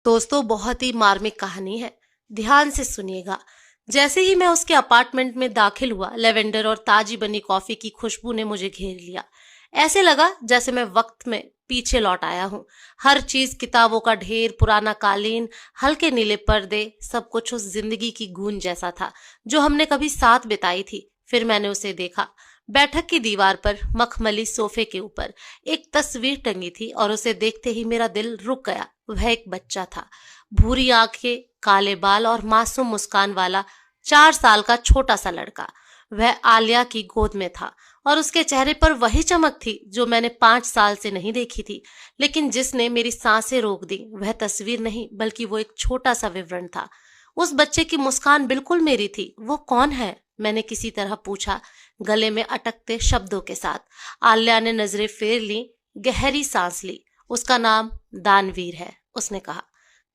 दोस्तों, बहुत ही मार्मिक कहानी है। ध्यान से सुनिएगा। जैसे ही मैं उसके अपार्टमेंट में दाखिल हुआ, लेवेंडर और ताजी बनी कॉफी की खुशबू ने मुझे घेर लिया। ऐसे लगा जैसे मैं वक्त में पीछे लौट आया हूँ। हर चीज, किताबों का ढेर, पुराना कालीन, हल्के नीले पर्दे, सब कुछ उस जिंदगी की गूंज जैसा था जो हमने कभी साथ बिताई थी। फिर मैंने उसे देखा। बैठक की दीवार पर मखमली सोफे के ऊपर एक तस्वीर टंगी थी और उसे देखते ही मेरा दिल रुक गया। वह एक बच्चा था। भूरी आंखें, काले बाल और मासूम मुस्कान वाला 4 साल का छोटा सा लड़का। वह आलिया की गोद में था और उसके चेहरे पर वही चमक थी जो मैंने 5 साल से नहीं देखी थी, लेकिन जिसने मेरी सांसें रोक दी। वह तस्वीर नहीं, बल्कि वो एक छोटा सा विवरण था। उस बच्चे की मुस्कान बिल्कुल मेरी थी। वो कौन है? मैंने किसी तरह पूछा, गले में अटकते शब्दों के साथ। आल्या ने नजरें फेर ली, गहरी सांस ली। उसका नाम दानवीर है, उसने कहा।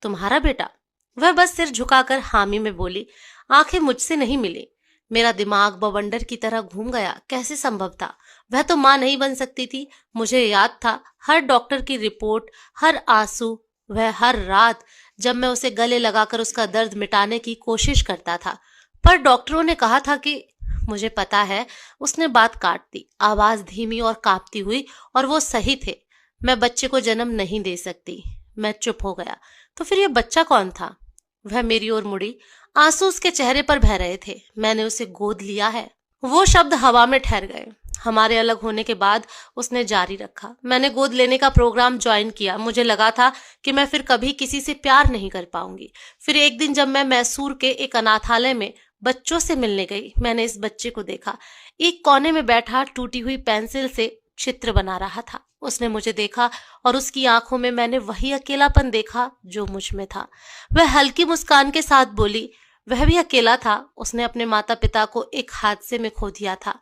तुम्हारा बेटा? वह बस सिर झुकाकर हामी में बोली। आंखें मुझसे नहीं मिली। मेरा दिमाग बवंडर की तरह घूम गया। कैसे संभव था? वह तो मां नहीं बन सकती थी। मुझे याद था हर डॉक्टर की रिपोर्ट, हर आंसू, वह हर रात जब मैं उसे गले लगाकर उसका दर्द मिटाने की कोशिश करता था। पर डॉक्टरों ने कहा था कि मुझे पता है। उसने बात काट दी, आवाज धीमी और कांपती हुई। और वो सही थे। मैं बच्चे को जन्म नहीं दे सकती। मैं चुप हो गया। तो फिर ये बच्चा कौन था? वह मेरी ओर मुड़ी। आंसू उसके चेहरे पर बह रहे थे। मैंने उसे गोद लिया है। वो शब्द हवा में ठहर गए। हमारे अलग होने के बाद उसने जारी रखा। मैंने गोद लेने का प्रोग्राम ज्वाइन किया। मुझे लगा था कि मैं फिर कभी किसी से प्यार नहीं कर पाऊंगी। फिर एक दिन जब मैं मैसूर के एक अनाथालय में बच्चों से मिलने गई, मैंने इस बच्चे को देखा। एक कोने में बैठा टूटी हुई पेंसिल से चित्र बना रहा था। उसने मुझे देखा और उसकी आंखों में मैंने वही अकेलापन देखा जो मुझ में था। वह हल्की मुस्कान के साथ बोली, वह भी अकेला था। उसने अपने माता पिता को एक हादसे में खो दिया था।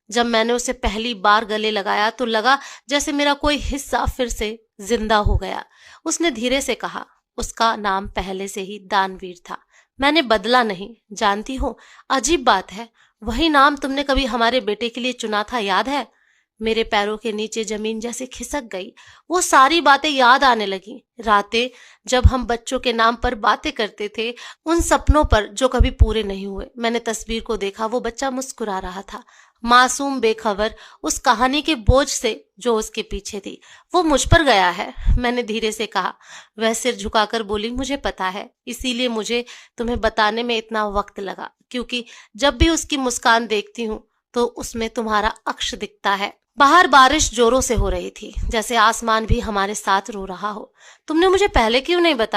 जब मैंने उसे पहली बार गले लगाया तो लगा जैसे मेरा कोई हिस्सा फिर से जिंदा हो गया। उसने धीरे से कहा, उसका नाम पहले से ही दानवीर था। मैंने बदला नहीं। जानती हो, अजीब बात है, वही नाम तुमने कभी हमारे बेटे के लिए चुना था, याद है? मेरे पैरों के नीचे जमीन जैसे खिसक गई। वो सारी बातें याद आने लगी। रातें जब हम बच्चों के नाम पर बातें करते थे, उन सपनों पर जो कभी पूरे नहीं हुए। मैंने तस्वीर को देखा। वो बच्चा मुस्कुरा रहा था, मासूम, बेखबर उस कहानी के बोझ से जो उसके पीछे थी। वो मुझ पर गया है, मैंने धीरे से कहा। वह सिर झुकाकर बोली, मुझे पता है, इसीलिए मुझे तुम्हें बताने में इतना वक्त लगा, क्योंकि जब भी उसकी मुस्कान देखती हूँ तो उसमें तुम्हारा अक्ष दिखता है। बाहर बारिश जोरों से हो रही थी, जैसे आसमान भी हमारे साथ रो रहा हो। तुमने मुझे पहले क्यों नहीं बताया?